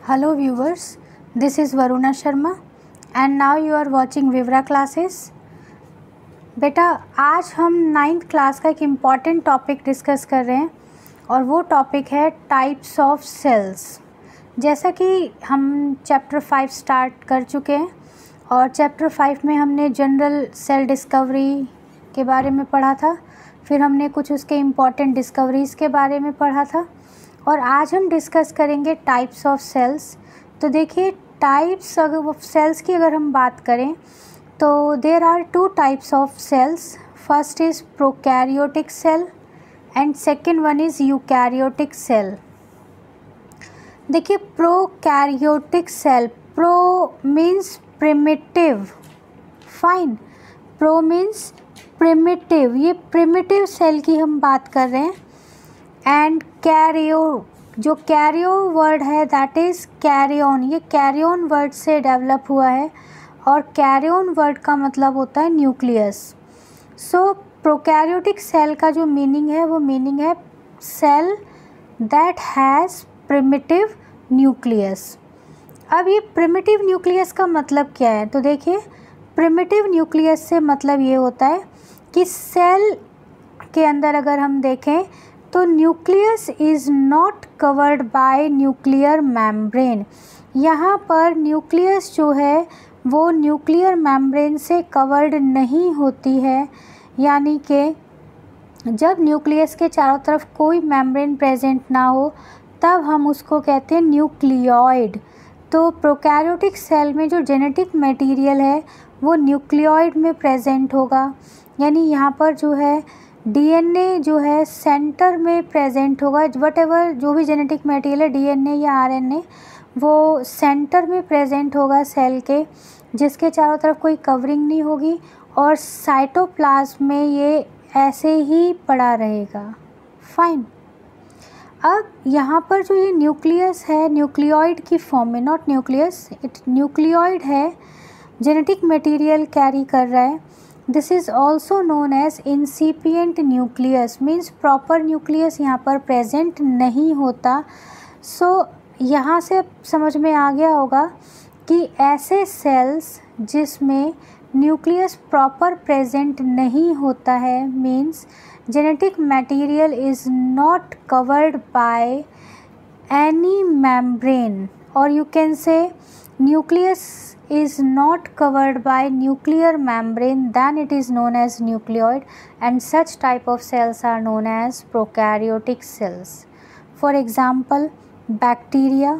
Hello viewers, this is Varuna Sharma and now you are watching Vivra classes। बेटा आज हम 9th class का एक इम्पॉर्टेंट टॉपिक डिस्कस कर रहे हैं और वो टॉपिक है टाइप्स ऑफ सेल्स। जैसा कि हम चैप्टर 5 स्टार्ट कर चुके हैं और चैप्टर 5 में हमने जनरल सेल डिस्कवरी के बारे में पढ़ा था, फिर हमने कुछ उसके इम्पॉर्टेंट डिस्कवरीज़ के बारे में पढ़ा था और आज हम डिस्कस करेंगे टाइप्स ऑफ सेल्स। तो देखिए टाइप्स ऑफ सेल्स की अगर हम बात करें तो there are 2 types of cells. First is prokaryotic cell and second one is eukaryotic cell. देखिए prokaryotic cell, pro means primitive, fine, pro means primitive, ये प्रिमिटिव सेल की हम बात कर रहे हैं। एंड कैरियो, जो कैरियो वर्ड है दैट इज़ कैरियन, ये कैरियन वर्ड से डेवलप हुआ है और कैरियन वर्ड का मतलब होता है न्यूक्लियस। सो प्रोकैरियोटिक सेल का जो मीनिंग है वो मीनिंग है cell that has primitive nucleus. अब ये प्रिमिटिव न्यूक्लियस का मतलब क्या है? तो देखिए प्रिमिटिव न्यूक्लियस से मतलब ये होता है कि सेल के अंदर अगर हम देखें तो nucleus is not covered by nuclear membrane. यहाँ पर न्यूक्लियस जो है वो न्यूक्लियर मेम्ब्रेन से कवर्ड नहीं होती है, यानी कि जब न्यूक्लियस के चारों तरफ कोई मेम्ब्रेन प्रेजेंट ना हो तब हम उसको कहते हैं न्यूक्लियोइड। तो प्रोकैरियोटिक सेल में जो जेनेटिक मटेरियल है वो न्यूक्लियोइड में प्रेजेंट होगा, यानी यहाँ पर जो है डीएनए जो है सेंटर में प्रेजेंट होगा। वटेवर जो भी जेनेटिक मटेरियल है डीएनए या आरएनए वो सेंटर में प्रेजेंट होगा सेल के, जिसके चारों तरफ कोई कवरिंग नहीं होगी और साइटोप्लाज्म में ये ऐसे ही पड़ा रहेगा, फाइन। अब यहाँ पर जो ये न्यूक्लियस है न्यूक्लियोइड की फॉर्म में, नॉट न्यूक्लियस, इट न्यूक्लियोइड है, जेनेटिक मटेरियल कैरी कर रहा है। This is also known as incipient nucleus, means proper nucleus यहाँ पर प्रेजेंट नहीं होता। सो यहाँ से समझ में आ गया होगा कि ऐसे सेल्स जिसमें न्यूक्लियस प्रॉपर प्रेजेंट नहीं होता है, means genetic material is not covered by any membrane, और you can say nucleus is not covered by nuclear membrane, then it is known as nucleoid, and such type of cells are known as prokaryotic cells. For example bacteria,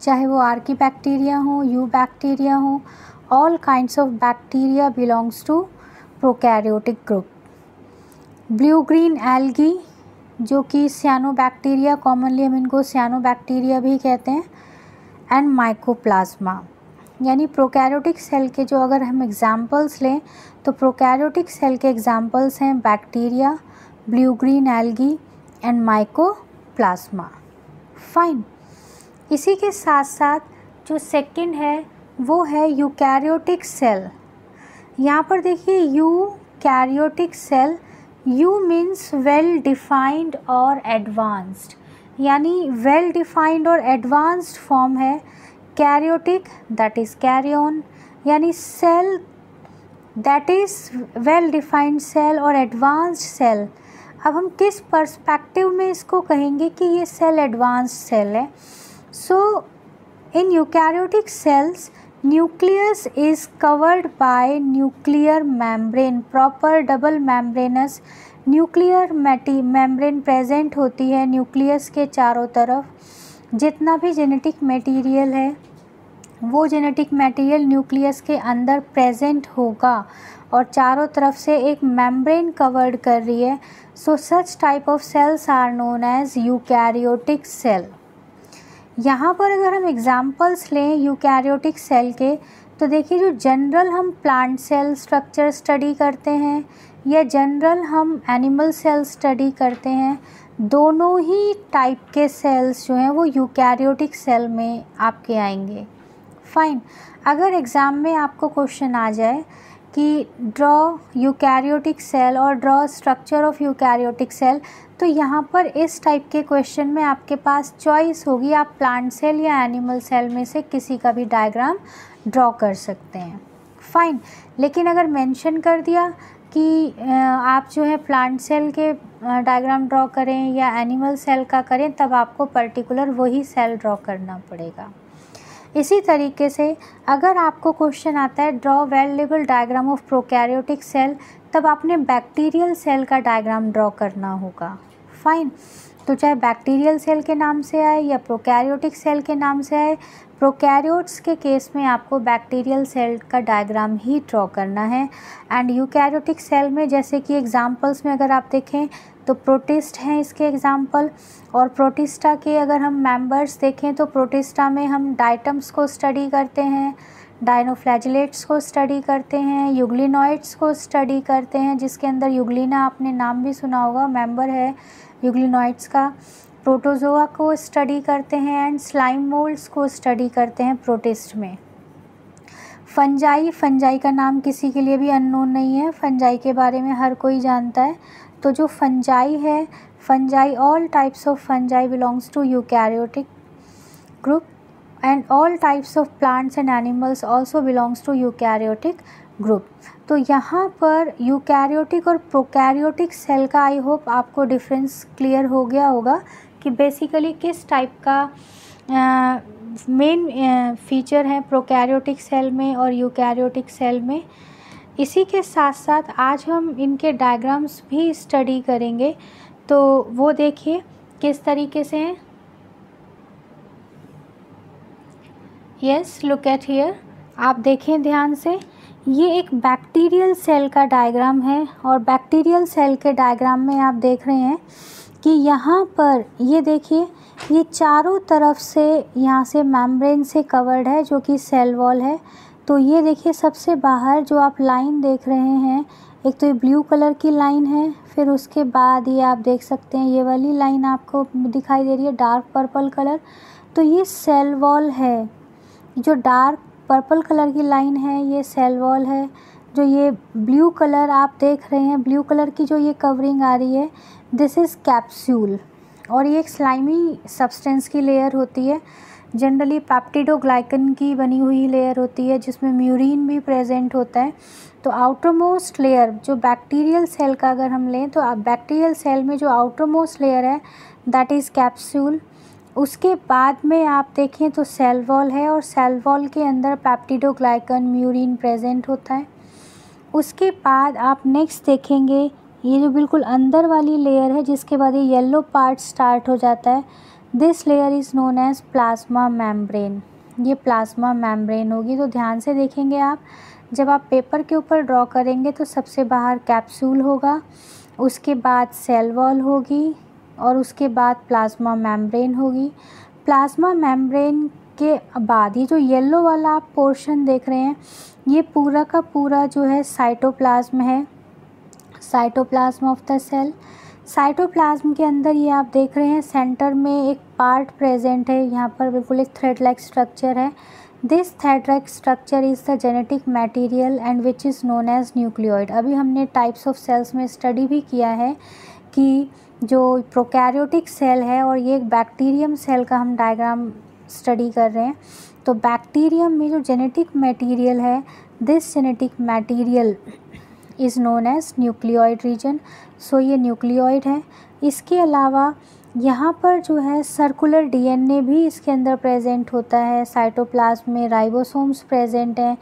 चाहे वो Archie bacteria हो, you bacteria हो, all kinds of bacteria belongs to prokaryotic group. Blue green algae जो कि सियानोबैक्टीरिया, commonly हम इनको सियानोबैक्टीरिया भी कहते हैं, एंड माइकोप्लाज्मा। यानी प्रोकैरियोटिक सेल के जो अगर हम एग्जाम्पल्स लें तो प्रोकैरियोटिक सेल के एग्जाम्पल्स हैं bacteria, blue green algae and mycoplasma, fine. इसी के साथ साथ जो सेकंड है वो है यूकैरियोटिक सेल। यहाँ पर देखिए eukaryotic cell, eu means well defined और एडवांस्ड, यानी वेल डिफाइंड और एडवांस्ड फॉर्म है कैरियोटिक, दैट इज़ कैरियन, यानी cell that is well defined cell और एडवांस्ड सेल। अब हम किस पर्सपेक्टिव में इसको कहेंगे कि ये सेल एडवांस्ड सेल है? So in eukaryotic cells nucleus is covered by nuclear membrane, proper double membranous nuclear membrane present होती है न्यूक्लियस के चारों तरफ। जितना भी जेनेटिक मटेरियल है वो जेनेटिक मटेरियल न्यूक्लियस के अंदर प्रेजेंट होगा और चारों तरफ से एक मेम्ब्रेन कवर्ड कर रही है। So such type of cells are known as eukaryotic cell. यहाँ पर अगर हम एग्जाम्पल्स लें यूकैरियोटिक सेल के तो देखिए जो जनरल हम प्लांट सेल स्ट्रक्चर स्टडी करते हैं या जनरल हम एनिमल सेल स्टडी करते हैं, दोनों ही टाइप के सेल्स जो हैं वो यूकैरियोटिक सेल में आपके आएंगे, फाइन। अगर एग्ज़ाम में आपको क्वेश्चन आ जाए कि ड्रॉ यूकैरियोटिक सेल और draw structure of eukaryotic cell, तो यहाँ पर इस टाइप के क्वेश्चन में आपके पास चॉइस होगी, आप प्लांट सेल या एनिमल सेल में से किसी का भी डायग्राम ड्रॉ कर सकते हैं। फाइन। लेकिन अगर मेंशन कर दिया कि आप जो है प्लांट सेल के डायग्राम ड्रॉ करें या एनिमल सेल का करें, तब आपको पर्टिकुलर वही सेल ड्रॉ करना पड़ेगा। इसी तरीके से अगर आपको क्वेश्चन आता है draw well label diagram of prokaryotic cell, तब आपने बैक्टीरियल सेल का डायग्राम ड्रॉ करना होगा। फाइन। तो चाहे बैक्टीरियल सेल के नाम से आए या प्रोकैरियोटिक सेल के नाम से आए, प्रोकैरियोट्स के केस में आपको बैक्टीरियल सेल का डायग्राम ही ड्रॉ करना है। एंड यूकैरियोटिक सेल में जैसे कि एग्जांपल्स में अगर आप देखें तो प्रोटिस्ट हैं इसके एग्जांपल, और प्रोटिस्टा के अगर हम मेंबर्स देखें तो प्रोटिस्टा में हम डाइटम्स को स्टडी करते हैं, डायनोफ्लैजिलेट्स को स्टडी करते हैं, यूग्लिनॉइड्स को स्टडी करते हैं, जिसके अंदर यूग्लिना आपने नाम भी सुना होगा, मेंबर है यूग्लिनॉइड्स का। प्रोटोजोआ को स्टडी करते हैं एंड स्लाइम मोल्ड्स को स्टडी करते हैं प्रोटिस्ट में। फंजाई का नाम किसी के लिए भी अननोन नहीं है, फंजाई के बारे में हर कोई जानता है। तो जो फंजाई है, fungi all types of fungi belongs to eukaryotic group and all types of plants and animals also belongs to eukaryotic group. तो यहाँ पर यूकैरियोटिक और प्रोकैरियोटिक सेल का आई होप आपको डिफरेंस क्लियर हो गया होगा कि बेसिकली किस टाइप का मेन फीचर है प्रोकैरियोटिक सेल में और यूकैरियोटिक सेल में। इसी के साथ साथ आज हम इनके डायग्राम्स भी स्टडी करेंगे, तो वो देखिए किस तरीके से हैं। यस, लुक एट हियर, आप देखें ध्यान से, ये एक बैक्टीरियल सेल का डायग्राम है और बैक्टीरियल सेल के डायग्राम में आप देख रहे हैं कि यहाँ पर ये देखिए, ये चारों तरफ से यहाँ से मेम्ब्रेन से कवर्ड है जो कि सेल वॉल है। तो ये देखिए सबसे बाहर जो आप लाइन देख रहे हैं, एक तो ये ब्लू कलर की लाइन है, फिर उसके बाद ये आप देख सकते हैं ये वाली लाइन आपको दिखाई दे रही है डार्क पर्पल कलर, तो ये सेल वॉल है। जो डार्क पर्पल कलर की लाइन है ये सेल वॉल है। जो ये ब्लू कलर आप देख रहे हैं, ब्लू कलर की जो ये कवरिंग आ रही है, दिस इज़ कैप्सूल, और ये एक स्लाइमी सब्सटेंस की लेयर होती है, जनरली पेप्टिडोग्लाइकन की बनी हुई लेयर होती है जिसमें म्यूरिन भी प्रेजेंट होता है। तो आउटरमोस्ट लेयर जो बैक्टीरियल सेल का अगर हम लें, तो बैक्टीरियल सेल में जो आउटरमोस्ट लेयर है दैट इज़ कैप्सूल। उसके बाद में आप देखें तो सेल वॉल है, और सेल वॉल के अंदर पेप्टिडोग्लाइकन म्यूरिन प्रेजेंट होता है। उसके बाद आप नेक्स्ट देखेंगे ये जो बिल्कुल अंदर वाली लेयर है, जिसके बाद ये येलो पार्ट स्टार्ट हो जाता है, this layer is known as plasma membrane. ये प्लाज्मा मेम्ब्रेन होगी। तो ध्यान से देखेंगे आप, जब आप पेपर के ऊपर ड्रॉ करेंगे तो सबसे बाहर कैप्सूल होगा, उसके बाद सेल वॉल होगी, और उसके बाद प्लाज्मा मेम्ब्रेन होगी। प्लाज्मा मेम्ब्रेन के बाद ये जो येलो वाला आप पोर्शन देख रहे हैं, ये पूरा का पूरा जो है साइटोप्लाज्म है, cytoplasm of the cell. Cytoplasm के अंदर ये आप देख रहे हैं सेंटर में एक पार्ट प्रेजेंट है, यहाँ पर बिल्कुल एक थ्रेड लाइक स्ट्रक्चर है। This thread like structure is the genetic material and which is known as nucleoid. अभी हमने टाइप्स ऑफ सेल्स में स्टडी भी किया है कि जो प्रोकैरियोटिक सेल है और ये एक बैक्टीरियम सेल का हम डायग्राम स्टडी कर रहे हैं। तो बैक्टीरियम में जो जेनेटिक मटेरियल है, this genetic material is known as nucleoid region. So ये न्यूक्लियोइड है। इसके अलावा यहाँ पर जो है सर्कुलर डीएनए भी इसके अंदर प्रेजेंट होता है। साइटोप्लाज्म में राइबोसोम्स प्रेजेंट हैं,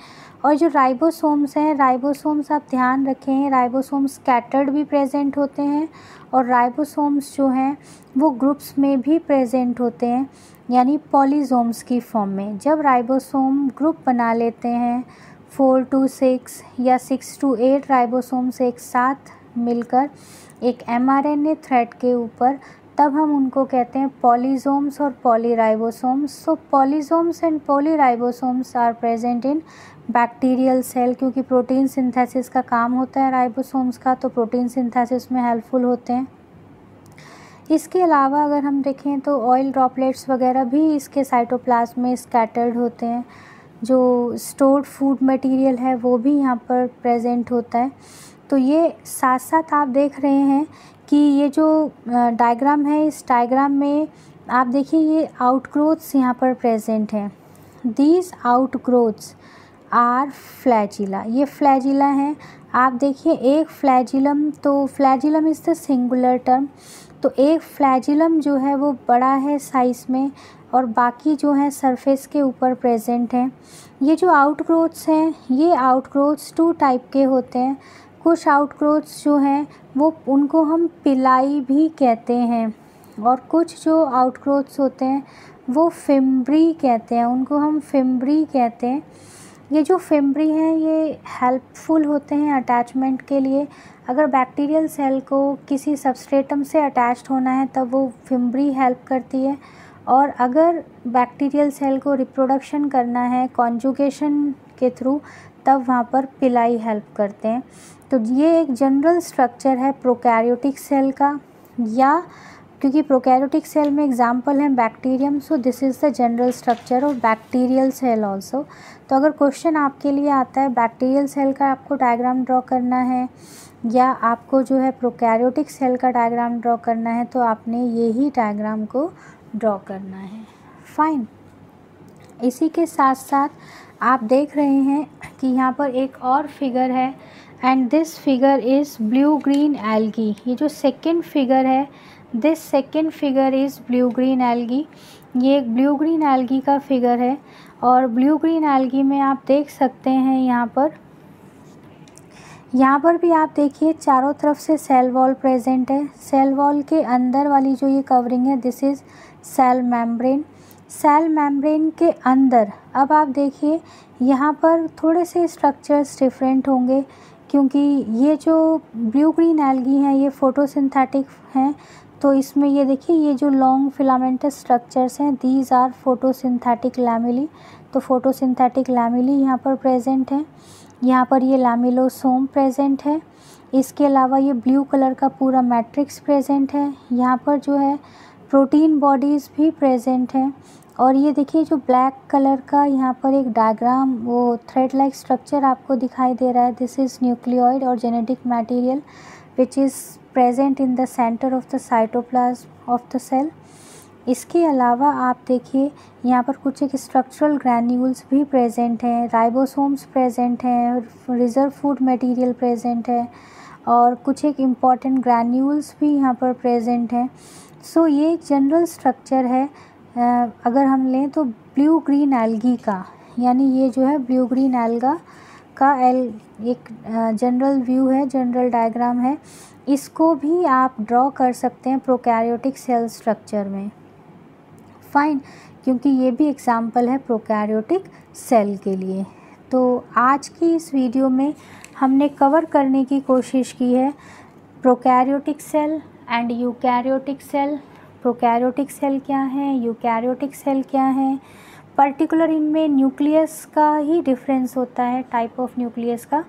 और जो राइबोसोम्स हैं, राइबोसोम्स आप ध्यान रखें, राइबोसोम्स स्कैटर्ड भी प्रेजेंट होते हैं, और राइबोसोम्स जो हैं वो ग्रुप्स में भी प्रेजेंट होते हैं, यानी पॉलीजोम्स की फॉर्म में। जब राइबोसोम ग्रुप बना लेते हैं 4 to 6 या 6 to 8 राइबोसोम्स एक साथ मिलकर एक mRNA थ्रेड के ऊपर, तब हम उनको कहते हैं पॉलीजोम्स और polyribosomes. So polysomes and polyribosomes are present in bacterial cell, क्योंकि प्रोटीन सिंथेसिस का काम होता है राइबोसोम्स का, तो प्रोटीन सिंथेसिस में हेल्पफुल होते हैं। इसके अलावा अगर हम देखें तो ऑयल ड्रॉपलेट्स वगैरह भी इसके साइटोप्लाज्म में स्कैटर्ड होते हैं। जो स्टोर्ड फूड मटेरियल है वो भी यहाँ पर प्रेजेंट होता है। तो ये साथ साथ आप देख रहे हैं कि ये जो डायग्राम है, इस डायग्राम में आप देखिए ये आउटग्रोथ्स यहाँ पर प्रेजेंट हैं। दीज आउटग्रोथ्स आर फ्लैजिला, ये फ्लैजिला हैं। आप देखिए एक फ्लैजिलम, तो flagellum is the singular term, तो एक फ्लैजिलम जो है वो बड़ा है साइज़ में और बाकी जो है सरफेस के ऊपर प्रेजेंट हैं। ये जो आउटग्रोथ्स हैं, ये आउटग्रोथ्स 2 टाइप के होते हैं। कुछ आउटग्रोथ्स जो हैं वो उनको हम पिलाई भी कहते हैं और कुछ जो आउटग्रोथ्स होते हैं वो फिम्ब्री कहते हैं, उनको हम फिम्ब्री कहते हैं। ये जो फिम्ब्री हैं ये हेल्पफुल होते हैं अटैचमेंट के लिए। अगर बैक्टीरियल सेल को किसी सबस्ट्रेटम से अटैच्ड होना है तब वो फिम्ब्री हेल्प करती है, और अगर बैक्टीरियल सेल को रिप्रोडक्शन करना है कॉन्जुगेशन के थ्रू तब वहाँ पर पिलाई हेल्प करते हैं। तो ये एक जनरल स्ट्रक्चर है प्रोकैरियोटिक सेल का, या क्योंकि प्रोकैरियोटिक सेल में एग्जाम्पल है bacterium, so this is the general structure of bacterial cell also. तो अगर क्वेश्चन आपके लिए आता है बैक्टीरियल सेल का आपको डायग्राम ड्रॉ करना है या आपको जो है प्रोकैरियोटिक सेल का डायग्राम ड्रॉ करना है तो आपने यही डायग्राम को ड्रॉ करना है। फाइन। इसी के साथ साथ आप देख रहे हैं कि यहाँ पर एक और फिगर है, and this figure is blue green algae. ये जो सेकेंड फिगर है, this second figure is blue green algae. ये एक ब्लू ग्रीन एल्गी का फिगर है, और ब्लू ग्रीन एल्गी में आप देख सकते हैं यहाँ पर भी आप देखिए चारों तरफ से सेल वॉल प्रेजेंट है। सेल वॉल के अंदर वाली जो ये कवरिंग है this is cell membrane. Cell membrane के अंदर अब आप देखिए यहाँ पर थोड़े से स्ट्रक्चर्स डिफरेंट होंगे, क्योंकि ये जो ब्लू ग्रीन एल्गी हैं ये फोटोसिंथेटिक हैं। तो इसमें ये देखिए ये जो लॉन्ग फिलामेंटस स्ट्रक्चर्स हैं दीज आर फोटोसिंथेटिक लैमेली। तो फोटोसिंथेटिक लैमेली यहाँ पर प्रेजेंट हैं। यहाँ पर ये लैमेलोसोम प्रेजेंट है। इसके अलावा ये ब्लू कलर का पूरा मैट्रिक्स प्रेजेंट है। यहाँ पर जो है प्रोटीन बॉडीज़ भी प्रेजेंट हैं। और ये देखिए जो ब्लैक कलर का यहाँ पर एक डायग्राम वो थ्रेड लाइक स्ट्रक्चर आपको दिखाई दे रहा है, दिस इज़ न्यूक्लियोइड और genetic material which is present in the centre of the cytoplasm of the cell. इसके अलावा आप देखिए यहाँ पर कुछ एक स्ट्रक्चरल ग्रैन्यूल्स भी प्रेजेंट हैं, राइबोसोम्स प्रेजेंट हैं, रिजर्व फूड मटेरियल प्रेजेंट है और कुछ एक इम्पॉर्टेंट ग्रैन्यूल्स भी यहाँ पर प्रेजेंट हैं। सो ये एक जनरल स्ट्रक्चर है अगर हम लें तो ब्लू ग्रीन एल्गी का, यानी ये जो है ब्लू ग्रीन एल्गा का एक जनरल व्यू है, जनरल डायग्राम है। इसको भी आप ड्रॉ कर सकते हैं प्रोकैरियोटिक सेल स्ट्रक्चर में। फाइन, क्योंकि ये भी एग्जाम्पल है प्रोकैरियोटिक सेल के लिए। तो आज की इस वीडियो में हमने कवर करने की कोशिश की है prokaryotic cell and eukaryotic cell. Prokaryotic cell क्या है, यूकैरियोटिक सेल क्या है, पर्टिकुलर इनमें न्यूक्लियस का ही डिफरेंस होता है, टाइप ऑफ न्यूक्लियस का,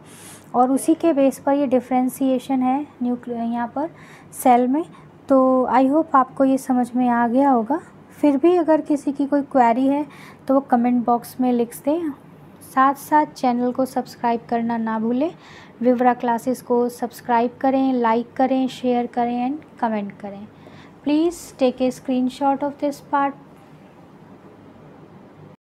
और उसी के बेस पर ये डिफ्रेंसीशन है यहाँ पर सेल में। तो आई होप आपको ये समझ में आ गया होगा। फिर भी अगर किसी की कोई क्वेरी है तो वो कमेंट बॉक्स में लिख दें। साथ साथ चैनल को सब्सक्राइब करना ना भूलें। विवरा क्लासेस को सब्सक्राइब करें, लाइक करें, शेयर करें एंड कमेंट करें। Please take a screenshot of this part